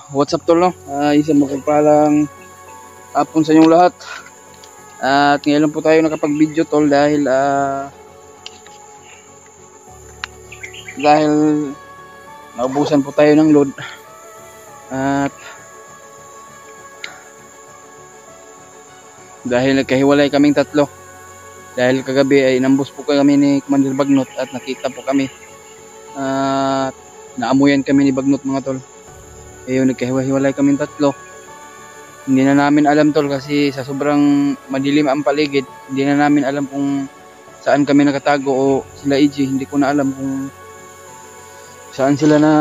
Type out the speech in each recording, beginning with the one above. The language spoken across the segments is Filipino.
What's up tol, no? Isang mapagpalang hapon sa inyong lahat. At ngayon po tayo nakapag-video tol dahil naubusan po tayo ng load. At dahil nagkahiwalay kaming tatlo. Dahil kagabi ay inambos po kami ni Commander Bagnot at nakita po kami. At naamuyan kami ni Bagnot mga tol. Ayun, nagkahiwa-hiwalay kaming tatlo. Hindi na namin alam tol kasi sa sobrang madilim ang paligid, hindi na namin alam kung saan kami nakatago o sila EJ. Hindi ko na alam kung saan sila na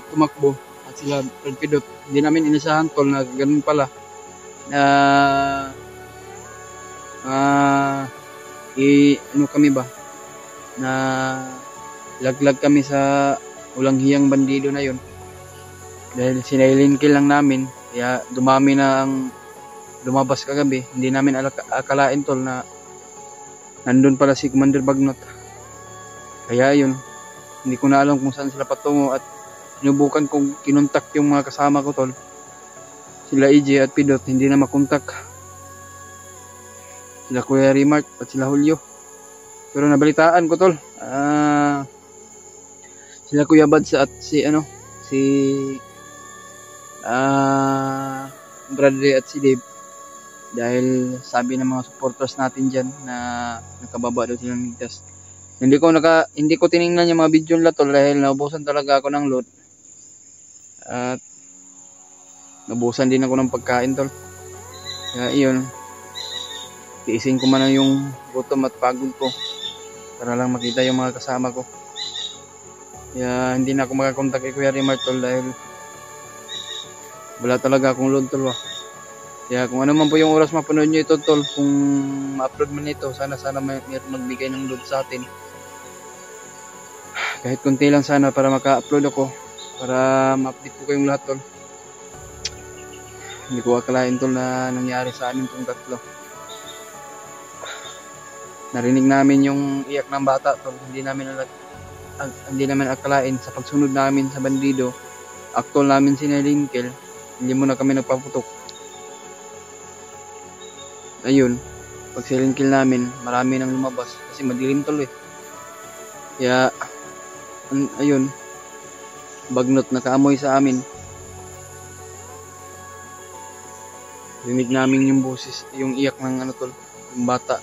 tumakbo at sila Pidot. Hindi namin inasahan tol na ganun pala. Ano kami ba? Na laglag kami sa ulang hiyang bandido na yun. Dahil sinailin kill lang namin, kaya dumami na ang lumabas kagabi. Hindi namin akalain tol na nandun pala si Commander Bagnot. Kaya yun, hindi ko na alam kung saan sila patungo at sinubukan kong kinontak yung mga kasama ko tol. Sila EJ at Pidot, hindi na makontak. Sila Kuya Remark at sila Julio. Pero nabalitaan ko tol, sila Kuya Bads at si Bradley at si Dave, dahil sabi ng mga supporters natin dyan na nakababa daw silang ligtas. Hindi ko tiningnan yung mga video nila tol dahil naubusan talaga ako ng load at naubusan din ako ng pagkain tol. Kaya iyon, tiisin ko man yung gutom at pagod ko para lang makita yung mga kasama ko. Kaya hindi na ako makakontak kay Kuya Remark tol dahil wala talaga akong load tol. Kaya kung ano man po yung oras mapanood nyo ito tol, kung ma-upload man ito, sana mayroon magbigay ng load sa atin. Kahit konti lang sana para maka-upload ako, para ma-update po kayong lahat tol. Hindi ko akalain tol na nangyari sa amin itong tatlo. Narinig namin yung iyak ng bata tol, hindi namin akalain sa pagsunod namin sa bandido. Actual namin sinailing kill, hindi mo na kami nagpaputok. Ayun, pag silent kill namin, marami nang lumabas kasi madilim tol eh. Kaya ayun, Bagnot nakaamoy sa amin. Rinig namin yung boses, yung iyak ng tol, yung bata.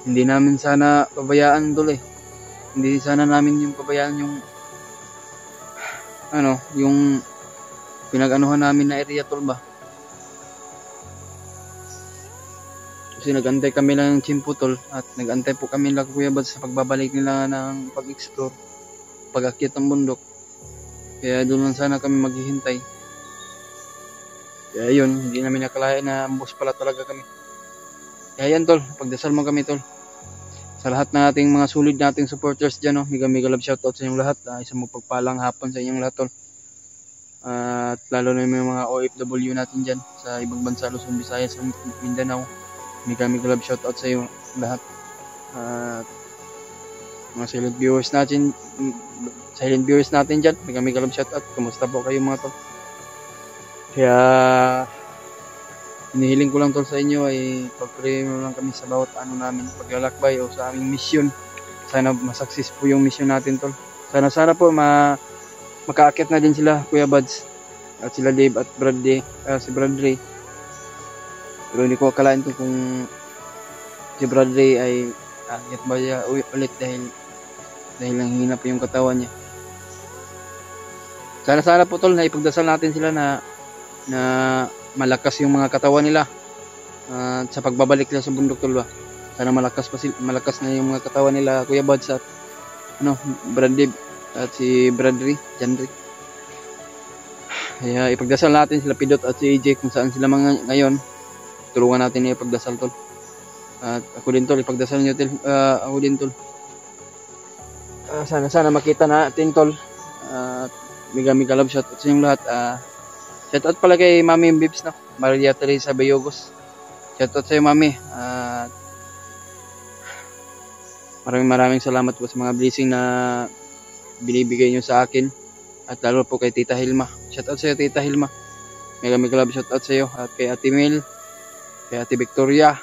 Hindi namin sana pabayaan tol eh. Hindi sana namin yung pabayaan yung yung pinag-anuhan namin na area tol ba. Kasi nag-antay kami lang ng chimpo tol at nag-antay po kami lang Kuya Bad sa pagbabalik nila ng pag-explore, pag-akyat ng bundok. Kaya doon lang sana kami maghihintay. Kaya yun, hindi namin nakalain na ambos pala talaga kami. Kaya yan tol, pagdasal mo kami tol. Sa lahat ng ating mga sulit nating supporters dyan, mega love shoutout sa inyong lahat. Isang mapagpalang hapon sa inyong lahat tol. At lalo na yung mga OFW natin dyan sa ibang bansa, Luzon, Visayas, Mindanao. Mega love shoutout sa iyo lahat. At mga silent viewers natin dyan, mega love shoutout. Kumusta po kayo mga tol? Kaya hinihiling ko lang tol sa inyo ay pag-pray mo lang kami sa bawat namin paglalakbay o sa aming mission. Sana masaksis po yung mission natin tol. Sana po makaakyat na din sila Kuya Bads at sila Dave at si Bradley. Pero hindi ko akalain to kung si Bradley ay aakyat ba siya ulit dahil lang hina pa yung katawan niya. Sana po tol na ipagdasal natin sila na malakas yung mga katawan nila sa pagbabalik nila sa bundok tol ba. Sana malakas na yung mga katawan nila Kuya Bads at Bradley at si Bradley Jandri. Kaya ipagdasal natin sila Pidot at si AJ kung saan sila mga ngayon. Tulungan natin ipagdasal tol. At ako din tol, ipagdasal niyo tol. Ako din tol. Sana makita natin tol. Mega love shoutout sa inyong lahat. Shoutout pala kay Mami Bips na Maria Teresa Bayogos. Shoutout sa iyo Mami. Maraming salamat po sa mga blessing na binibigay niyo sa akin. At lalo po kay Tita Hilma. Shoutout sa iyo Tita Hilma. Mega love shoutout sa iyo. At kay Ate Mel, kay Ate Victoria,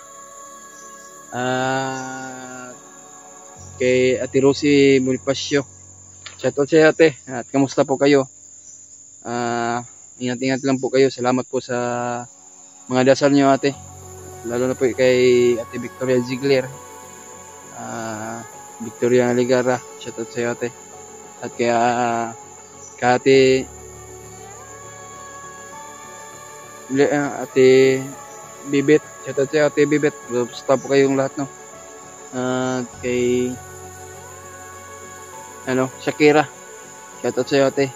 kay Ate Rosie Bonifacio. Shoutout sa iyo ate. At kamusta po kayo? Ingat-ingat lang po kayo. Salamat po sa mga dasal niyo ate. Lalo na po kay Ate Victoria Ziegler, Victoria Ligara. Shoutout sa iyo ate. At kay Ate Bibet. Shoutout sa iyo Ate Bibet. Basta po kayong lahat no. Kay Shakira. Shoutout sa iyo ate.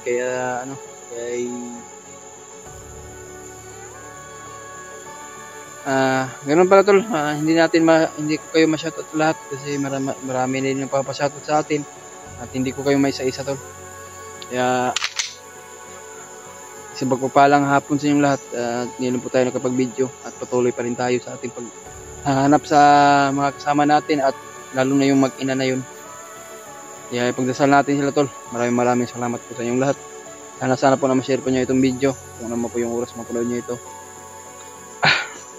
Kaya kay ganun pala tol. Hindi ko kayo ma-shoutout lahat kasi marami din yung papashoutout sa atin at hindi ko kayo maisa-isa tol. Kaya sa pagpapalang hapon sa inyong lahat. Ngayon po tayo nakapag-video at patuloy pa rin tayo sa ating paghahanap sa mga kasama natin at lalo na yung mag-ina na yun. Kaya ipagdasal natin sila tol. Maraming salamat po sa inyong lahat. Sana po na ma-share po nyo itong video kung naman po yung oras mapanood nyo ito.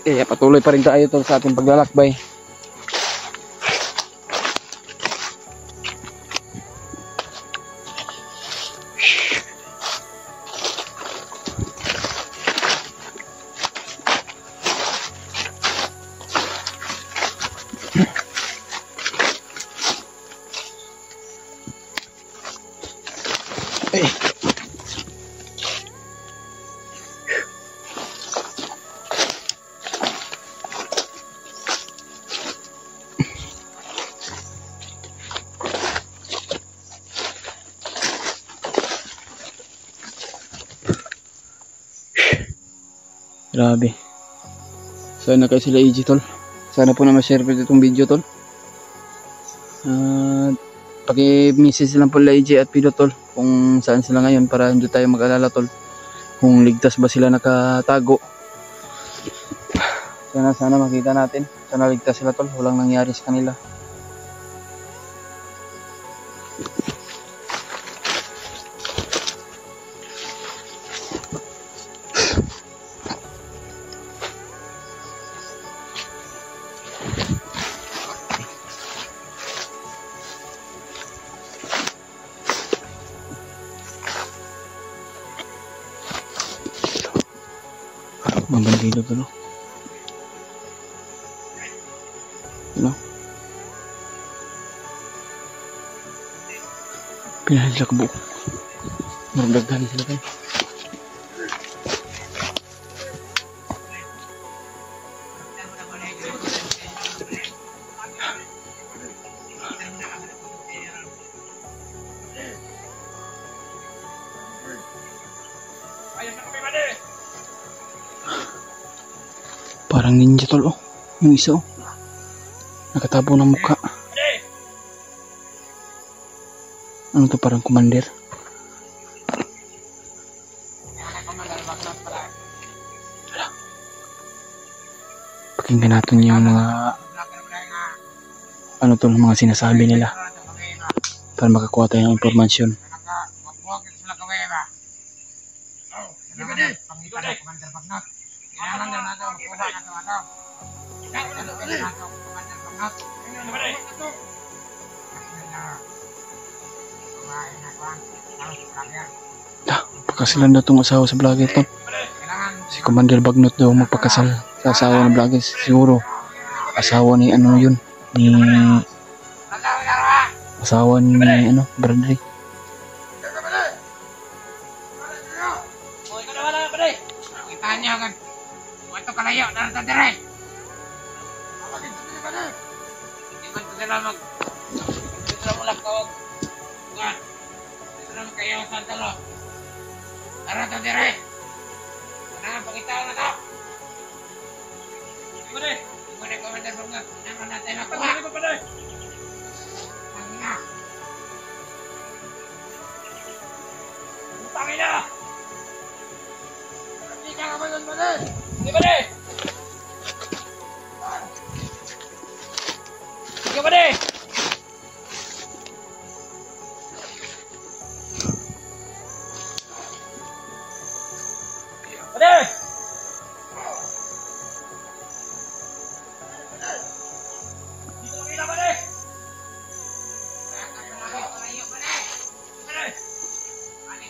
Kaya patuloy pa rin tayo tol sa ating paglalakbay. Grabe. Sana kayo sila AJ tol. Sana po na ma-share po itong video tol. Paki-message lang po la AJ at Pidot tol kung saan sila ngayon para hindi tayo mag-alala tol. Kung ligtas ba sila nakatago. Sana makita natin. Sana ligtas sila tol. Walang nangyari sa kanila. Mabandido to no. Pinahilak buo. Maragdagan sila kayo. Parang ninja tol oh. Yung isa oh. Nakatabo ng mukha. Ano to, parang commander? Pakinggan natin yung mga mga sinasabi nila para makakuha tayo ng impormasyon. Pagkasilan daw itong asawa sa vlogger to. Si Commander Bagnot daw magpakasal sa asawa ng vlogger. Siguro asawa ni yun, ni asawa ni Bradley. Kayo sa talo. Tara to dire. Ano pakitaw na to? Pare, pare Commander Bunga. Naman natin makuha. Pare. Pangina. Pangina. Hindi ka naman nun, pare. Hindi, pare. Sige, pare. Pare. Dito kita, pare.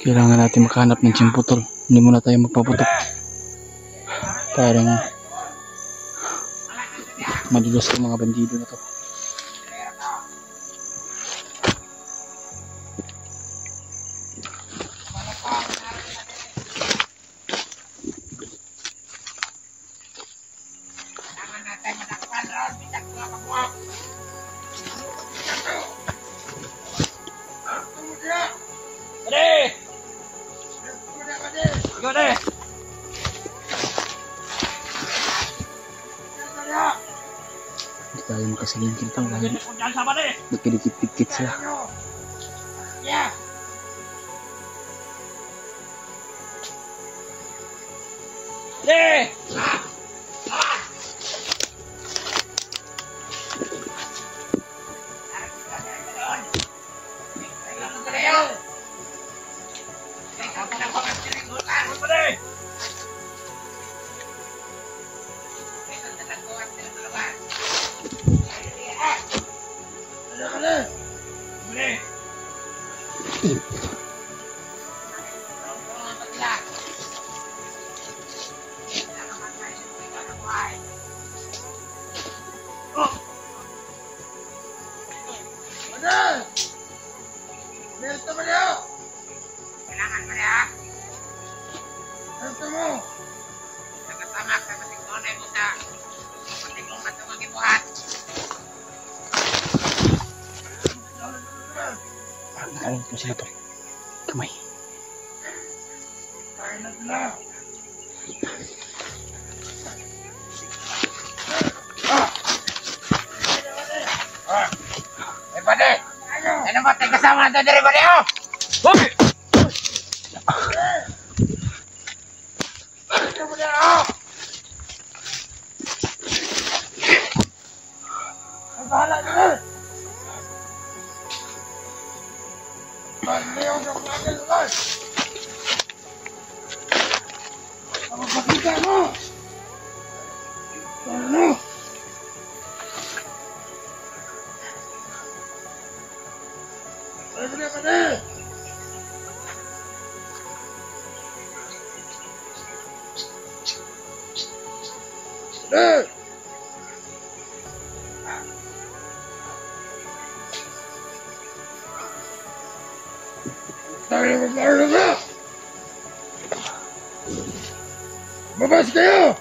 Kailangan natin makahanap ng timputol. Hindi muna tayo magpaputok. Parang madulas yung mga bandido na to. Hindi tayo makasalingkil pa dahil nagkadikit-dikit sila. Ayun po sila to. Kamay. Pade! Ano ba tayo kasama natin diri, pade? Okay! Ang bahala nyo! Paglayaw sa mga lugar! Ang magpakita mo! Ano? Pwede na, pwede! Pwede! Tayo mag-aaral na! Mabas kayo!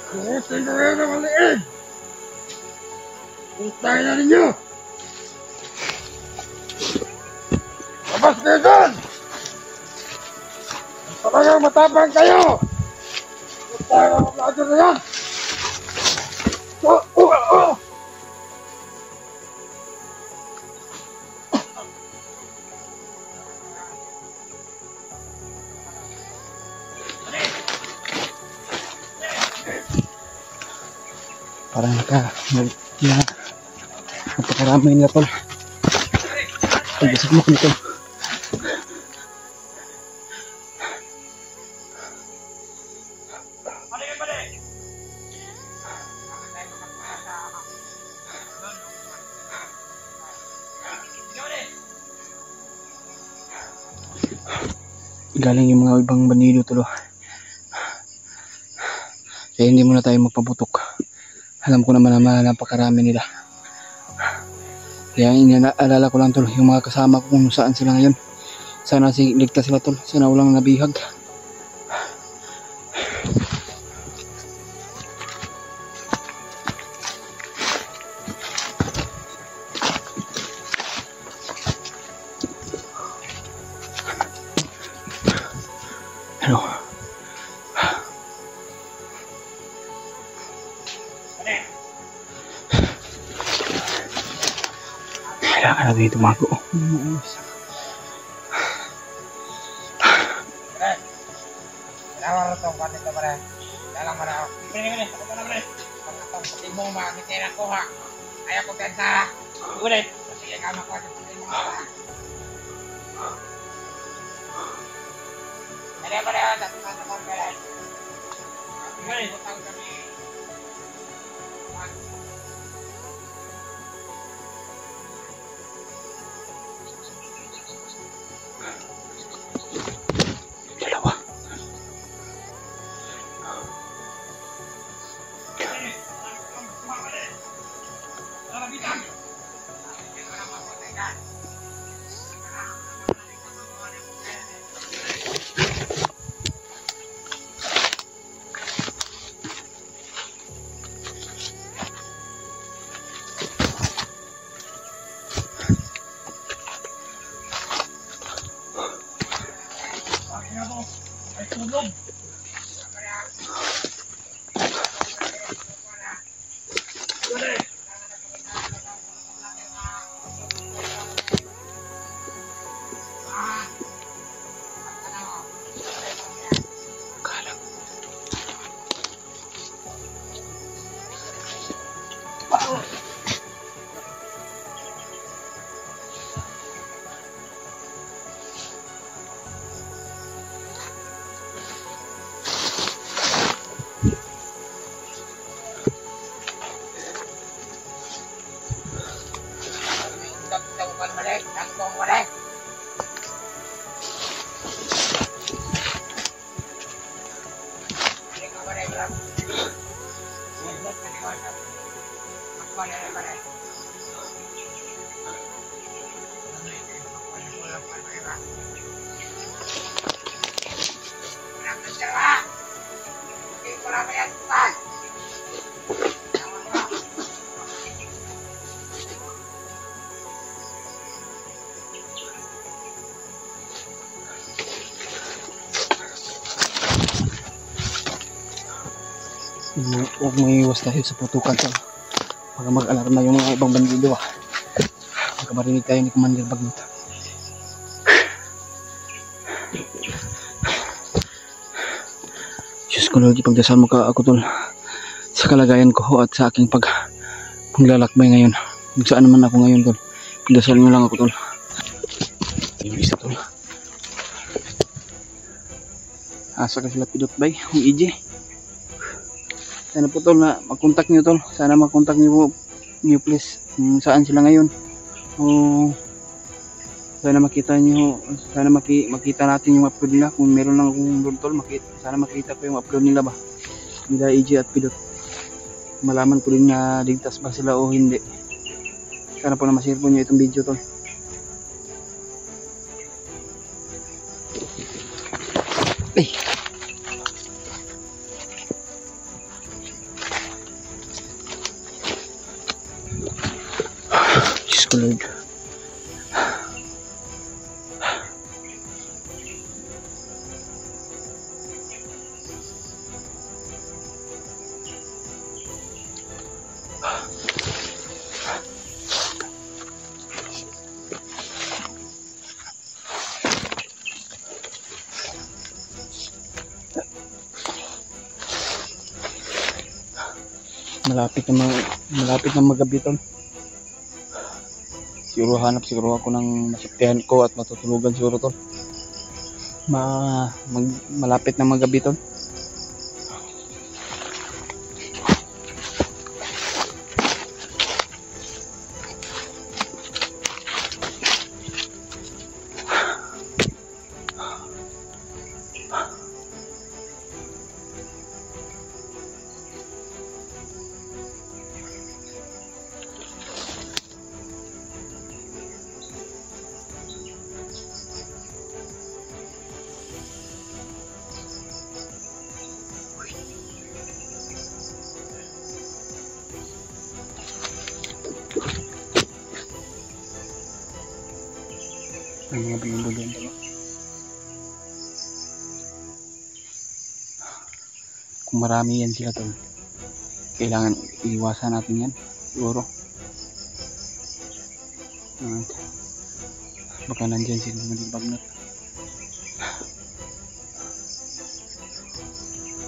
Kukusin ko kayo ng maliig! Putangin na ninyo! Mabas kayo doon! Talagang matapang kayo! Putangin na mag-aaral na yan! Parang napakaramay nila tol. Pag-isip mo nito. Galing yung mga ibang bandido tol. Kaya hindi muna tayo magpaputok. Alam ko naman na napakarami nila. Kaya inaalala ko lang tol yung mga kasama ko kung saan sila ngayon. Sana ligtas sila tol. Sana walang nabihag. Ano? Kailangan natin tumago. Dalam atong kanito pare. Dalam mana. Ini. Ako na pare. Pagkatong pati mo makikita ko ha. Ayaw ko pensa. Ulit. Sige ka mo ko pati mo. Pare dapat na ko pare. Ini utang kami. Dalawa. Huwag maiiwas tayo sa putukan tol. Baka mag-alarma yung mga ibang bandido baka marinig tayo ni Commander Bagnot. Diyos ko Lord, ipagdasal mo ka ako tol sa kalagayan ko at sa aking paglalakbay ngayon. Kung saan naman ako ngayon tol, ipagdasal mo lang ako tol. Yung isa tol, asa ka sila pidot bay yung EJ. Sana po tol na mag-contact nyo tol. Sana mag-contact nyo please kung saan sila ngayon. O sana makita nyo, sana makita natin yung upload nila. Kung meron lang akong doon tol, sana makita ko yung upload nila ba nila EJ at Pidot. Malaman ko din na ligtas ba sila o hindi. Sana po na ma-share po nyo itong video tol. Ay! Diyos ko Lord. Malapit na magabi tol. Siguro hanap siguro ako ng masaktihan ko at matutulugan siguro tol. Malapit na magabi tol. Ang mga bimbo doon tol. Kung marami yan sila tol, kailangan iwasan natin yan siguro. At baka nandyan si Commander Bagnot.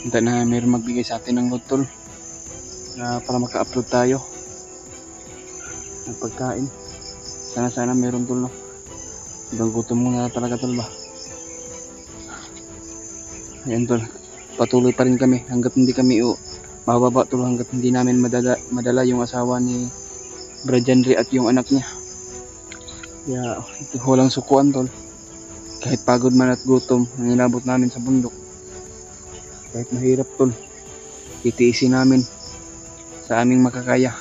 Hintay na mayroon magbigay sa atin ng load tol, para maka-upload tayo ng pagkain. Sana mayroon tol, no? Hanggang gutom muna talaga tol ba. Ayan tol, patuloy pa rin kami hanggat hindi kami mababa tol, hanggat hindi namin madala yung asawa ni Brad Janry at yung anak niya. Kaya walang sukuan tol, kahit pagod man at gutom ang inabot namin sa bundok. Kahit mahirap tol, titiisin namin sa aming makakaya.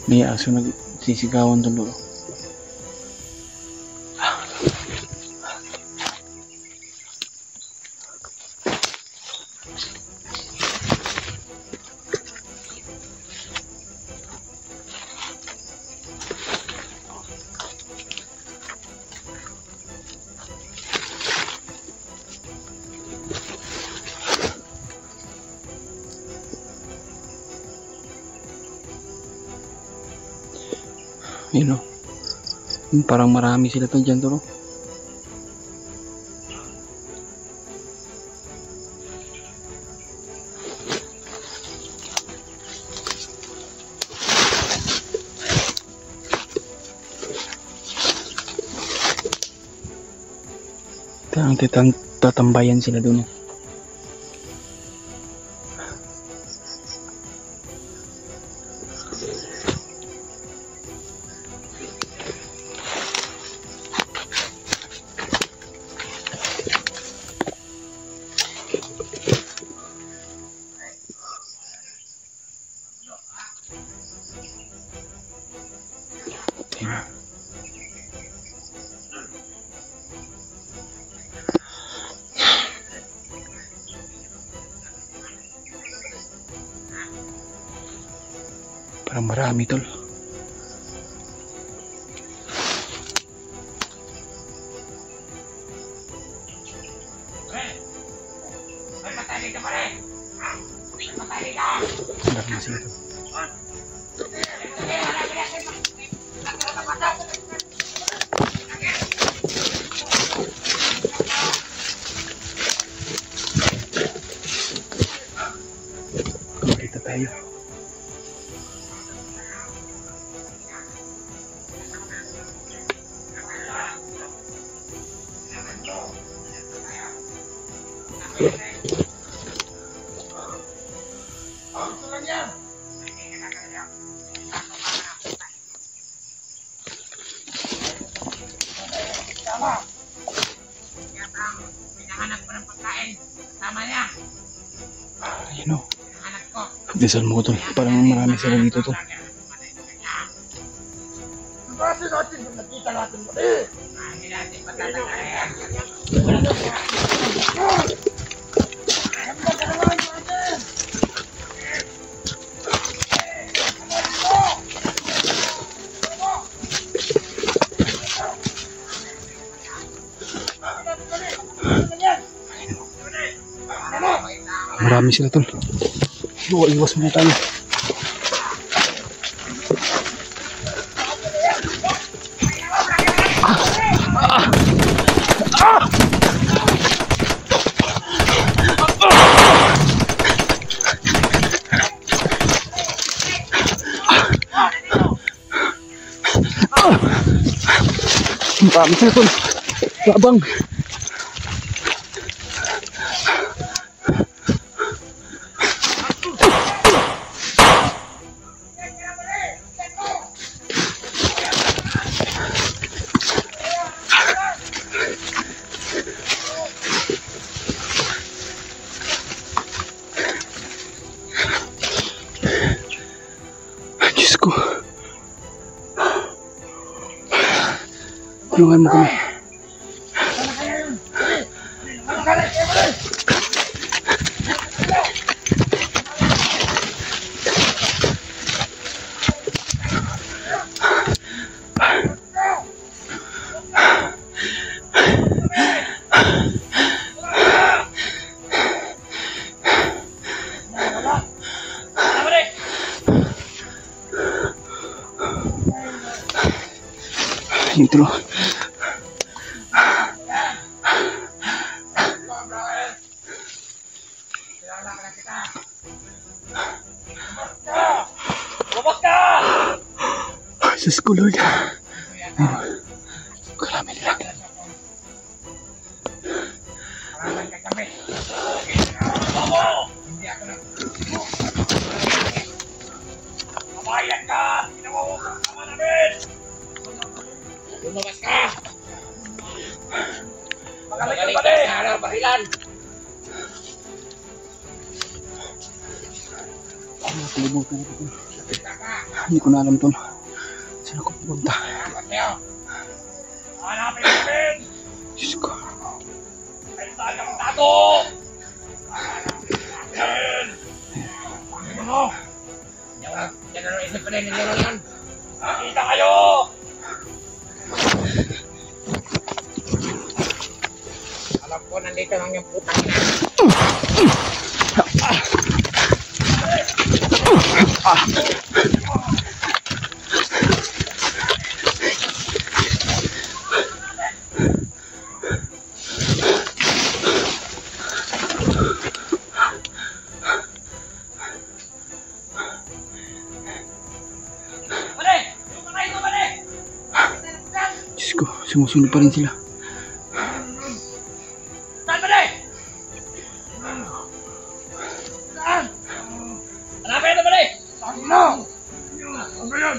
May aso nagsisigawan tol. Yun o, parang marami sila to dyan tol. Tatambayan sila doon. Parang marami tol. Marami na sila tol. Makita tayo. Ayun o, pagdasal mo tol, parang marami sila dito tol. Marami sila tol. Iwas muna tayo. Marami sila tol. Labang. Diyos ko. Tulungan mo kami. Ito. Sa school, Lord. Karami nila. Kabayan ka! Pinawawag ka namin! Lumabas ka! Magaling ka sa harap, bahilan! Nakalimutan ko. Hindi ko na alam to. Saan ako pupunta? Hanapin namin! Diyos ko. Ay, saan ang tago! Hanapin! Ano? Yan na isip pa rin ninyo yan. Nakita kayo! Alam ko, nandito lang yung putang ina. Diyos ko, sumusunod pa rin sila. Saan ba rin? Saan? Hanapin na ba rin? Saan na? Ano ba yun?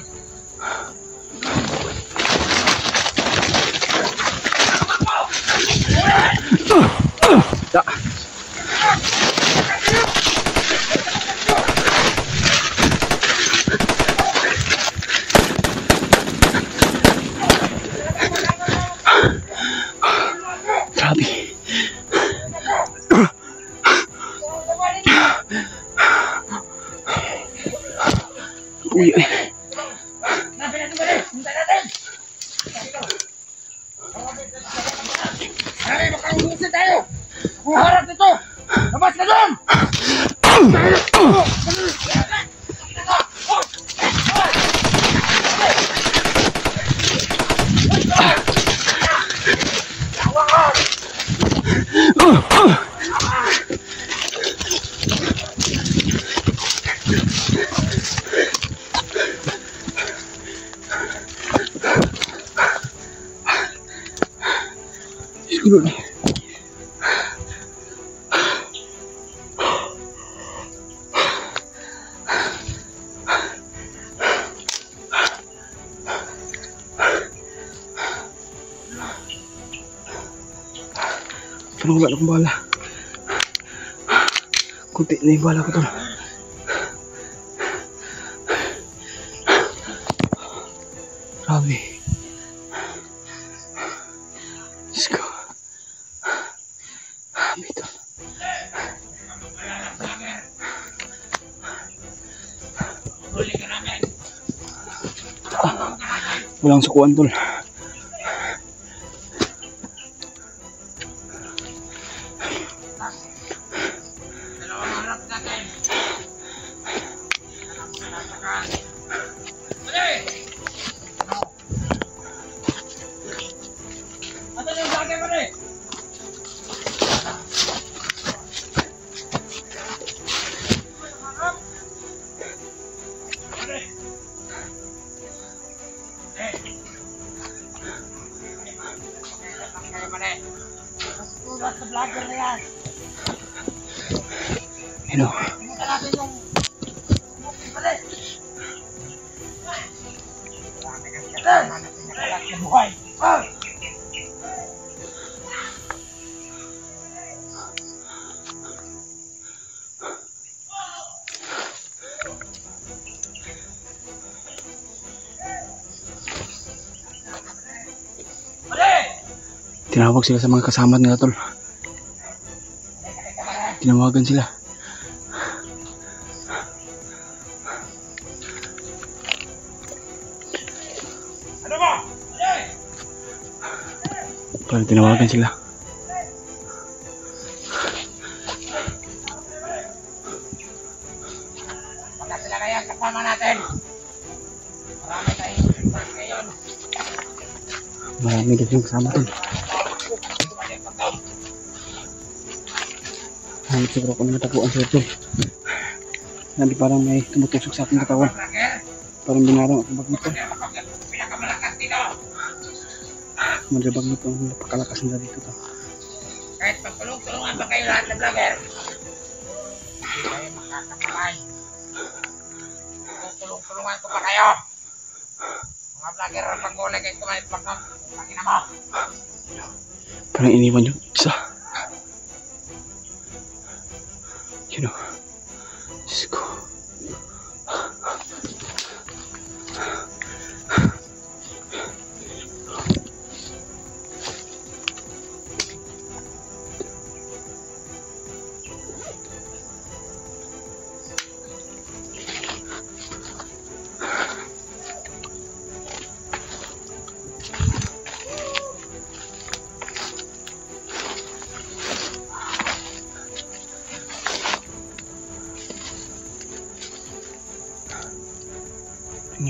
Grabe. Uy, ay. Hanapin natin ba rin? Hintay natin! Ay, baka ulisin tayo! Kung harap nito! Labas ka doon! Diyos ko, Lord. Parang wala akong bala. Kunti na yung bala ko to. Grabe. Diyos ko. Grabe ito. Huli ka namin! Walang sukuan, tol. Dalawang harap natin! Huli! Ato yung sa akin, huli! Sa vlogger na yan. Ano? Tingnan natin yung pali. Marami kang kasama na pinakalat na buhay. Tinawag sila sa mga kasama nila, tol. Tinawagan sila. Ano ba? Parang tinawagan sila. Baka sila na yan kasama natin. Marami tayong ngayon. Marami din yung kasama tol. Hanap siguro ko na matapuan sila tol. Sabi parang may tumutusok sa aking katawan. Parang binarang ako bagnot tol. Kumadre bagnot tol. Napakalakas nila dito tol. Kahit pagtulong-tulungan ba kayo lahat ng vlogger? Hindi kayo makakakamay. Tulong-tulungan ko pa kayo. Mga vlogger, pag-ulay kayo kumalit bagnot. Pangina mo. Parang iniwan yung isa. Yun o. Diyos ko.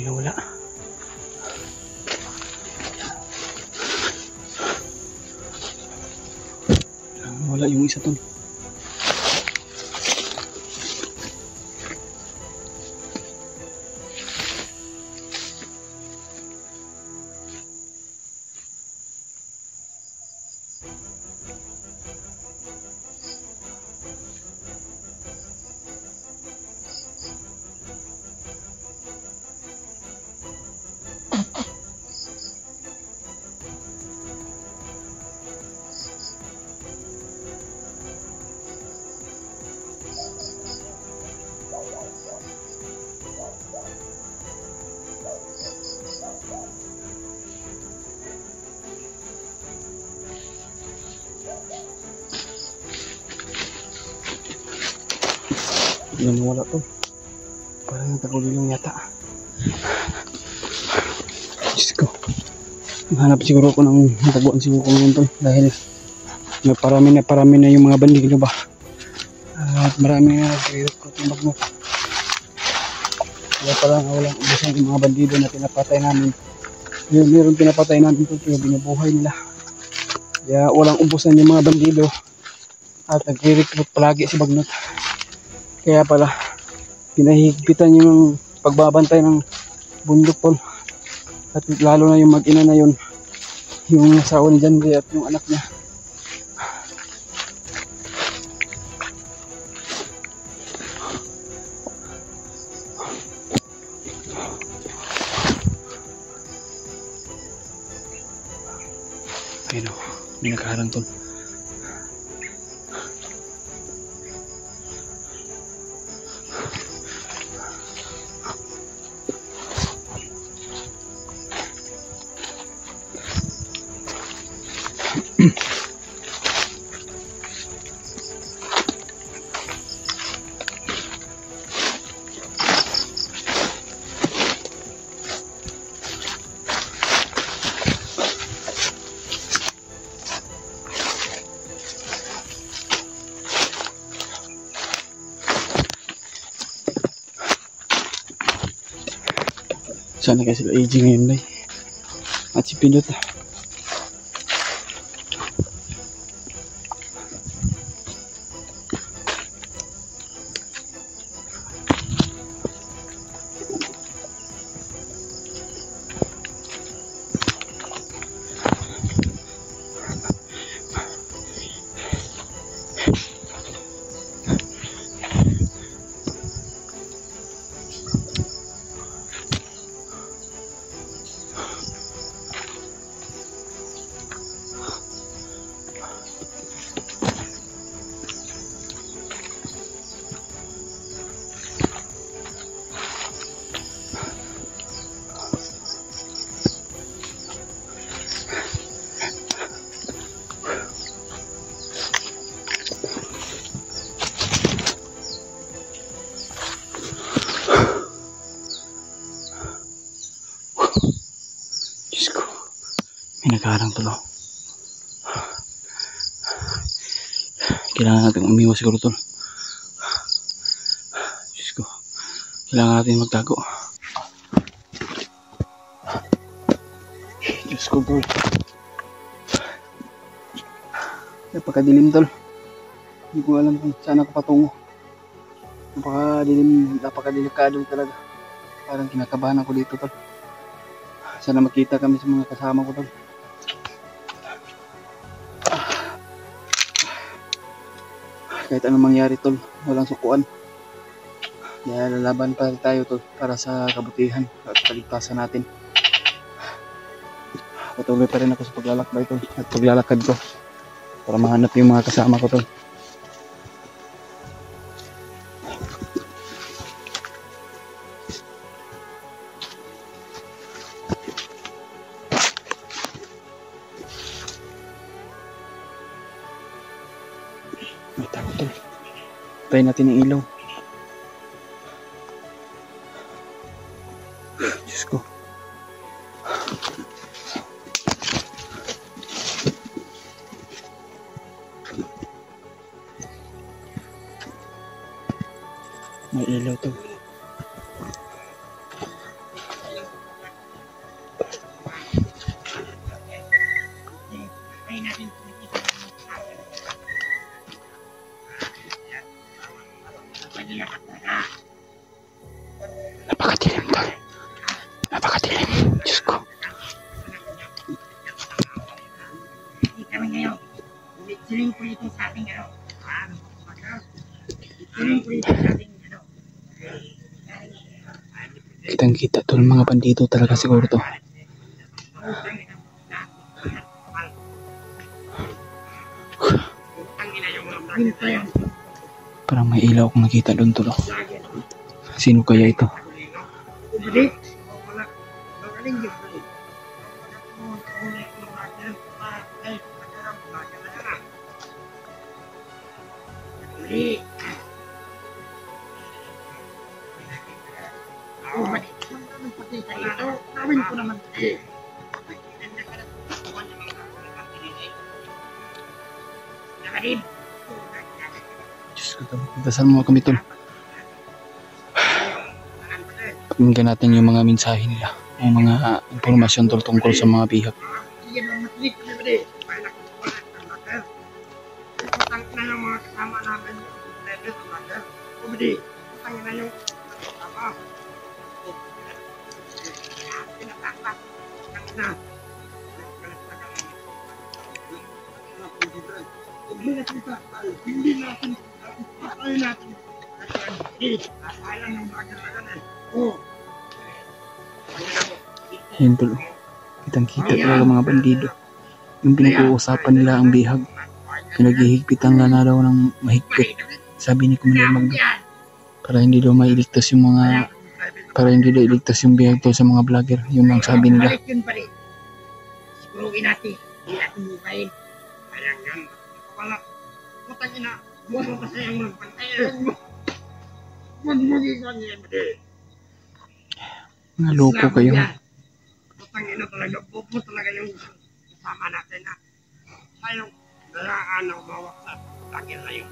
Wala. Wala yung isa tol. Yan wala to. Parang nagkagulong yata. Diyos ko. Hanap siguro ko ng nataguan siguro ko ngayon to. Dahil parami na yung mga bandido ba. At marami na nag-recruit yung bagnot. Kaya parang walang ubusan yung mga bandido na pinapatay namin. Yung meron pinapatay namin ito pero binubuhay nila. Kaya walang ubusan yung mga bandido. At nag-recruit palagi si bagnot. Kaya pala pinahigpitan yung pagbabantay ng bundok tol. At lalo na yung mag-ina na yun, yung asawa ni Janry at yung anak niya. Ayun o, may nakaharang tol. Sana kasi sila AJ ngayon bay. At si Pilot nagkaharang tol. Kailangan natin umiwas siguro tol. Diyos ko, kailangan natin magtago. Diyos ko tol. Napakadilim tol. Hindi ko alam kung saan ako patungo. Napakadilim, napakadelikado talaga. Parang kinakabahan ako dito tol. Sana makita kami sa mga kasama ko tol. Kahit anong mangyari tol, walang sukuan. Kaya lalaban pa rin tayo tol para sa kabutihan at kaligtasan natin. Patuloy pa rin ako sa paglalakbay tol at paglalakad ko para mahanap yung mga kasama ko tol. May tao tol. Tayo natin ang ilaw. Diyos ko. May ilaw to. Napakadilim tol. Napakadilim. Diyos ko. Kami ngayon, siling po ito sa ating siling po ito sa ating Kitang kita tol, mga bandido talaga siguro to. Parang may ilaw akong nakita doon tol. Sino kaya ito? Gawin ko naman Diyos ko tol, dasal mo kami tol. Pakinggan natin yung mga mensahe nila, yung mga impormasyon tol tungkol sa mga bihag. Hindi natin patay natin. Alam ng bagay Ayun tol, kitang kita talaga mga bandido. Yung pinag-uusapan nila ang bihag, pinaghihigpitan na daw ng mahigpit, sabi ni Commander Magno, para hindi daw mailigtas yung mga, para hindi daw iligtas yung bihag tol sa mga vlogger. Yun ang sabi nila. Siguruhin natin, hindi natin bukain. Kaya nga, wala. Putang ina, huwag mo kasi ang magpantay. Huwag mo gigawin yan. Mga loko kayo. Putang ina talaga, bupo talaga yung kasama natin na tayong dalaan na umawak sa vlogger na yun.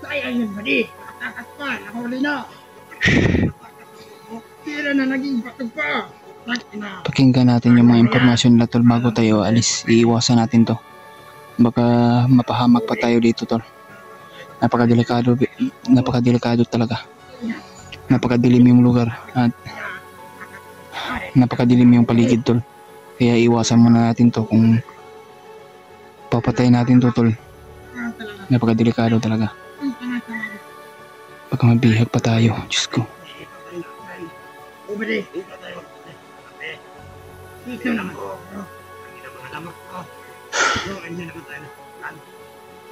Sayang yun, buddy. Nakakas pa, nakahuli na. Tira na naging batog pa. Pakinggan natin yung mga impormasyon nila tol bago tayo alis. Iiwasan natin to. Baka mapahamak pa tayo dito tol. Napakadelikado talaga. Napakadilim yung lugar at napakadilim yung paligid tol. Kaya iwasan muna natin to kung papatay natin to tol. Napakadelikado talaga. Baka mabihag pa tayo. Diyos ko. Ito naman ko. Ang ina mga lamak ko. Ang ina naman tayo na plan.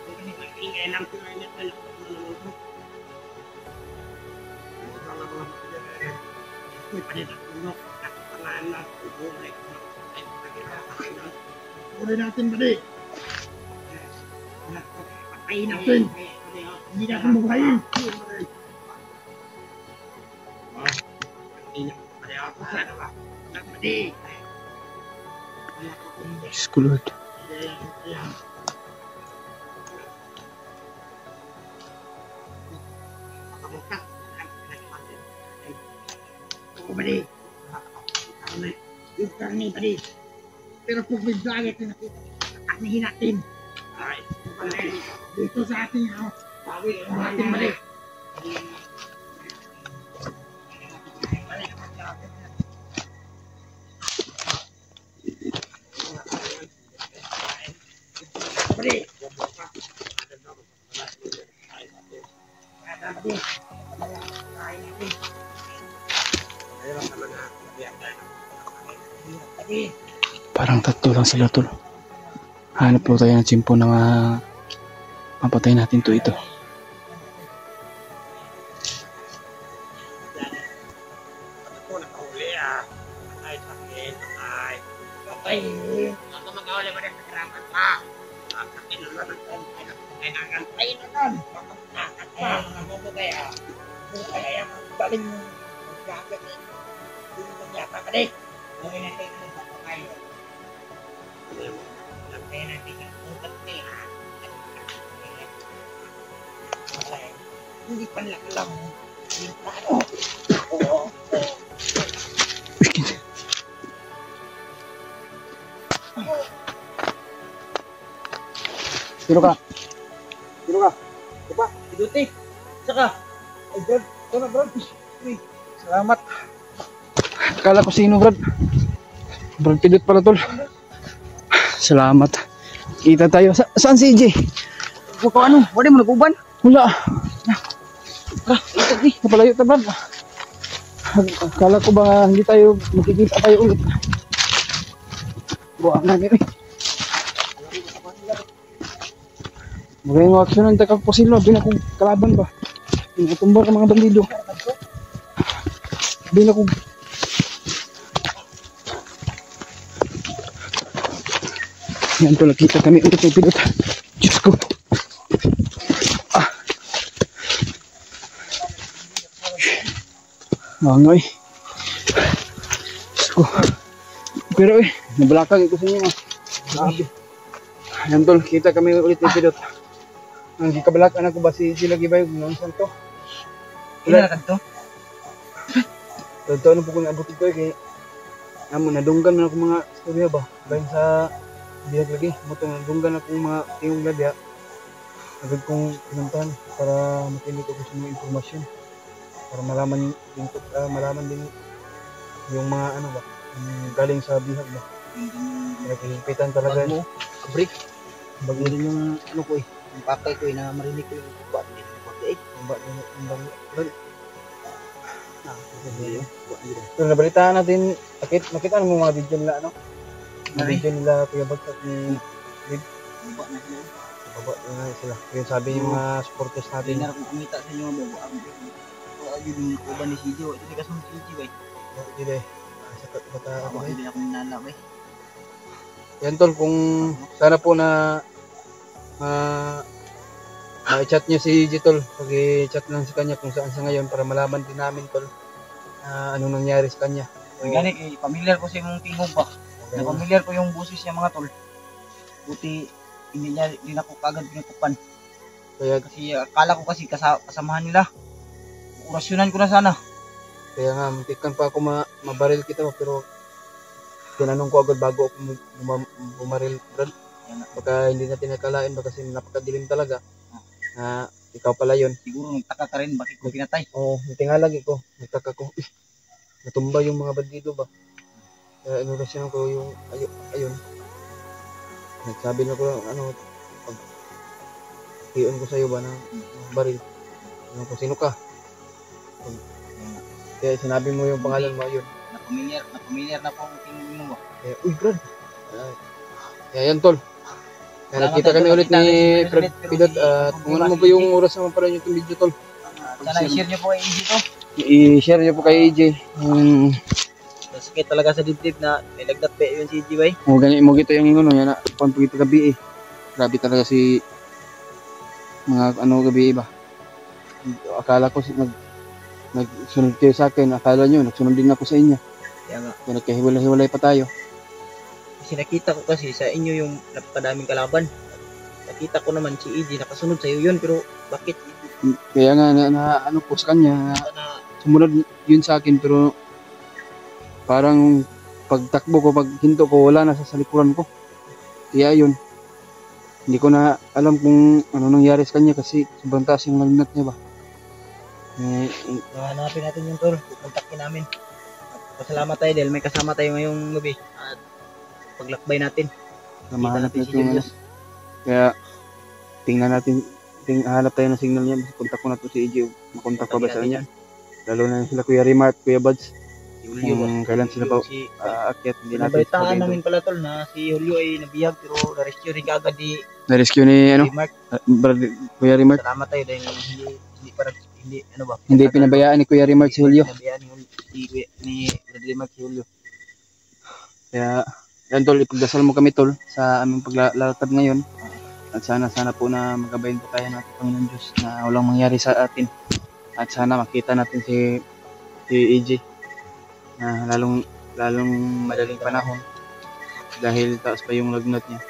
Kung kasi ingay lang sila niya tayo. Uy, panita ko no. Nakapangaan na. Ulit natin ba di? Patayin natin. Hindi natin bukayin. Hindi natin patayin ako sa nawa. Nagmadi. Diyos ko Lord. Bali. Yung karni, bali. Pero kung may vlogger na nakita, anihin natin. Ay, dito sa ating bawi natin mali. Mali. Parang tatlo lang sila tol. Hanap po tayo ng tsimpo na mapatay natin to ito. Ako nakahuli Ay, sakit. Ay. Okay. Ako mag-ahuli mo rin sa karaman pa. Sakit na naman. Ay, nakantay na nun. Nakakot pa. Nakabubugay Bukay ay ang galing mo. Gagawin mo. Hindi mo yata ka din. Gawin natin ito sa pangay. Lagay natin yung ugat nila. Hindi pa lang. Yung tao. Oo. Sino ka? Diba? Iduti. Saka. Ay, Brad. Ito na, Brad. Uy, salamat. Akala ko sino Brad. Brad Pidot pala tol. Salamat. Kita tayo. Saan si EJ? Kung ano? Wala mo nag-uban? Wala. Napalayo ta Brad. Akala ko ba hindi tayo makikita tayo ulit. Buwan na nila. Magayang aksyon ng takapusilo. Bin akong kalaban ba? Tumba ka mga bandido. Bin akong yan to, nakita kami ulit ng pilot. Diyos ko. Mangoy. Diyos ko. Pero nabalakag ito sa inyo. Grabe. Yan tol, kita kami ulit ng pilot. Ang kabalakan ako ba sila gibay noon santo. Wala na to? Totoo na po kung abutin ko kay amo nadunggan man ako mga istorya ba. Bayan sa bilag lagi, muto nadunggan ako mga tiyong labya. Agad kong pinuntahan para makinig ako sa mga impormasyon. Para malaman din yung mga ano ba, yung galing sa bihag ba. Naghihipitan talaga. Break. Bago din yung ano ko Yung pakay ko na marinig ko yung buwan din. Pakay. So nabalitaan natin, nakita mo mga video nila ano? Mga video nila Kuya Bagsak ni Lid. Baba na sila. Yung sabi yung mga supporters natin. Hindi na ako kumita sa inyo mga bago. Yun yung uban ni CJ. Hindi ka sunod CJ ba? Hindi ba? Sa bata ako ba? Hindi ako ninala ba? Yan tol, kung sana po na ma-chat nyo si Jitol, pag-i-chat lang sa kanya kung saan siya ngayon para malaman din namin tol anong nangyari sa kanya. So, Gani, familiar ko sa imong tingog ba? Okay. Familiar ko yung busis niya mga tol. Buti hindi niya din ako kagad pinakupan. Kaya, kasi akala ko kasi kasamahan nila. Orasyonan ko na sana. Kaya nga, muntikan pa ako mabaril kita pero tinanong ko agad bago ako bumaril, Brad. Baka hindi natin nakalain ba kasi napakadilim talaga. Na ikaw pala yun. Siguro nagtaka ka rin bakit ko pinatay. Oo, natingalag ko. Nagtaka ko. Natumba yung mga bandido ba. Kaya inurasyon ko yung ayun. Nagsabi na ko ano pag hiyon ko sa iyo ba ng baril. Ano ko sino ka? Kaya sinabi mo yung pangalan mo ayun. Na-familiar na po ang tingin mo ba? Kaya uy Brad. Kaya yan tol. Kaya nakita kami ulit ni Fred Pilot at kung ano mo ba yung oras naman para nyo itong video tol. Sana i-share nyo po kay AJ to. I-share nyo po kay AJ. Sakit talaga sa dibdib na may lagdat pa yun si AJ ba eh. Mo gito yung ingon yan na pagpagito gabi eh. Grabe talaga si mga ano gabi ba. Akala ko nagsunod kayo sa akin. Akala nyo nagsunod din ako sa inyo. Kaya nga. Kaya nagkahiwalay-hiwalay pa tayo. Kasi nakita ko kasi sa inyo yung napakadaming kalaban. Nakita ko naman si EJ nakasunod sa iyo yun pero bakit? Kaya nga na ano po sa kanya sumunod yun sa akin pero parang pagtakbo ko, pag hinto ko, wala na sa likuran ko. Kaya yun, hindi ko na alam kung ano nangyari sa kanya kasi sobrang taas yung lagnat niya ba. Hanapin natin yung tol, pupuntakin namin. At pasalamat tayo dahil may kasama tayo ngayong gabi. At paglakbay natin, Mahanap natin natin yung ano. Kaya tingnan natin, hanap tayo ng signal niya. Kontak ko na to si EJ. Makontak pa ba sa kanya? Lalo na sila Kuya Rimart, Kuya Buds. Si Julio ba? Kailan sila ba Si aakyat? Hindi natin nabalitaan sabihin namin pala tol na si Julio ay nabihag pero na-rescue rin kagad di na-rescue ni ano, Mark. Kuya Rimart. Salamat tayo dahil hindi para hindi ano ba? Hindi pinabayaan ni Kuya Rimart si Julio. Pinabayaan ni Bradley Mark si Julio. Kaya yan tol, ipagdasal mo kami tol sa aming paglalakad ngayon. At sana po na magabayan po tayo natin Panginoon Diyos na walang mangyari sa atin. At sana makita natin si EJ na lalong madaling panahon dahil taas pa yung lagnat niya.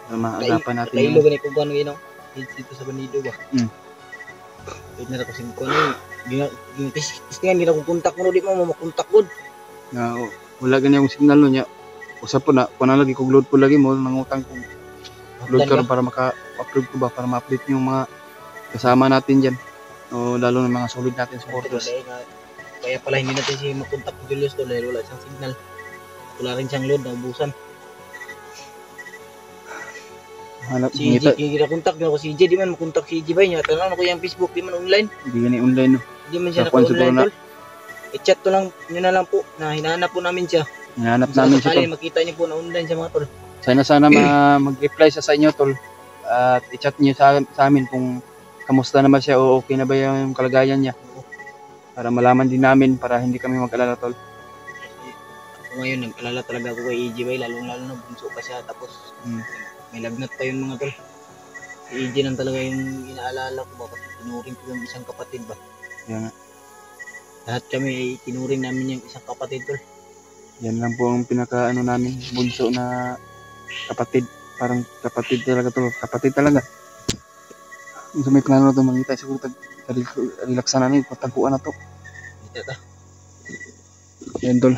Para maagapan natin Kailo ganito kung ano yun dito sa Banido ba? Wait na ako sin ko ni tistingan gina kong kontak mo di mo makontak gud. Na wala gani yung signal no nya. Usap po na lagi kog load po lagi mo nangutang kong load karon para maka-upload ko ba para ma-update yung mga kasama natin diyan. O lalo ng mga solid natin supporters. Kaya pala hindi natin si makontak si Julius to dahil wala siyang signal. Wala rin siyang load, naubusan. Hanap Si EJ, kaya kontak niya ako si EJ, di man makontak si EJ ba niya. Tanong ako yung Facebook, di man online. Hindi gani online no. Di man siya Nakuan naka-online siguro tol. I-chat to lang, nyo na lang po, na hinahanap po namin siya. Hinahanap namin siya tol. Makita niyo po na online siya mga tol. Sana mag-reply sa inyo tol. At i-chat niyo sa amin kung kamusta naman siya o okay na ba yung kalagayan niya. Para malaman din namin para hindi kami mag-alala tol. Ako ngayon, nag-alala talaga ako kay EJ bay, lalong-lalo na bunso pa siya. Tapos may lagnat pa yun mga tol. Si EJ lang talaga yung inaalala ko ba kasi tinuring ko yung isang kapatid ba. Yan, Lahat kami ay tinuring namin yung isang kapatid tol. yan lang po ang pinaka namin, bunso na kapatid. Parang kapatid talaga tol. Kapatid talaga. So may plano na ito, mangita siguro relaxan na rin, patagpuan na to. Dito ta. Yan tol.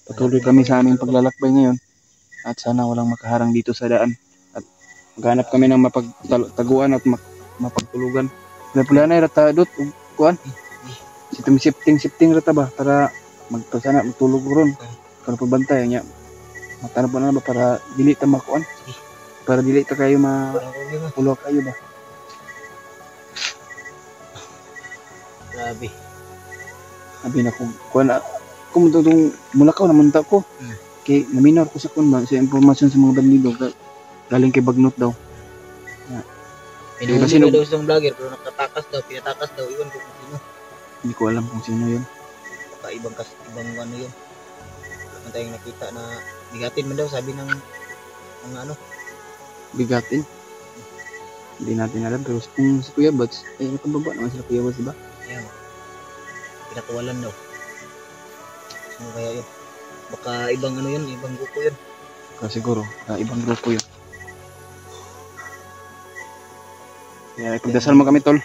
Patuloy kami sa aming paglalakbay ngayon. At sana walang makaharang dito sa daan. At maghanap kami ng mapagtaguan at mapagtulugan. Pula na rata dot kuan. Shifting rata ba para sana magtulog ron. Para pabantay nya. Matano po na ba para dili ta makuan. Para dili ta kayo mapulo kayo ba. Grabe. Sabi na ko kuan kung tutong mulakaw naman ta ko. Kay naminor ko sa kun ba sa impormasyon sa mga bandido galing kay Bagnot daw. Kasi daw isang vlogger pero pinatakas daw iwan ko kung sino. Hindi ko alam kung sino 'yun. Baka ibang ano yun. Wala tayong nakita na bigatin man daw sabi ng mga ano. Bigatin. Hindi natin alam pero kung si Kuya Buds ay nakababa naman sila Kuya Buds diba? Ayan. Pinakawalan daw. Ano kaya yun? Baka ibang ano yun, ibang grupo yun. Siguro, ibang grupo yun. Kaya ipagdasal mo kami tol.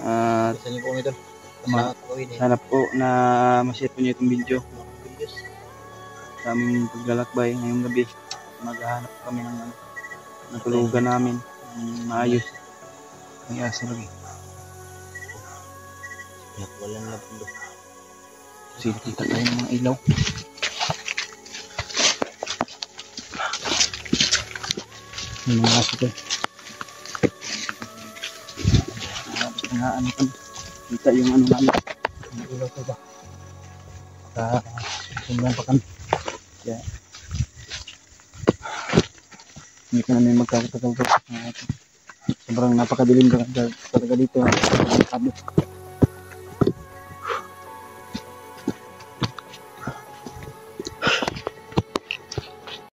Basta niyo po kami tol. Salamat po kami. Sana po na ma-share po niyo itong video. Sa aming paglalakbay ngayong gabi. Maghahanap kami ng tulugan namin. Maayos. May asa lagi. Wala na po. Sige, kita tayo ng mga ilaw. Yung mga aso ko. Ano ko. Kita yung ano namin. Yung ilaw ko ba? Sundan pa kami. Kaya hindi ko namin magkakatagal to. Sobrang napakadilim talaga dito.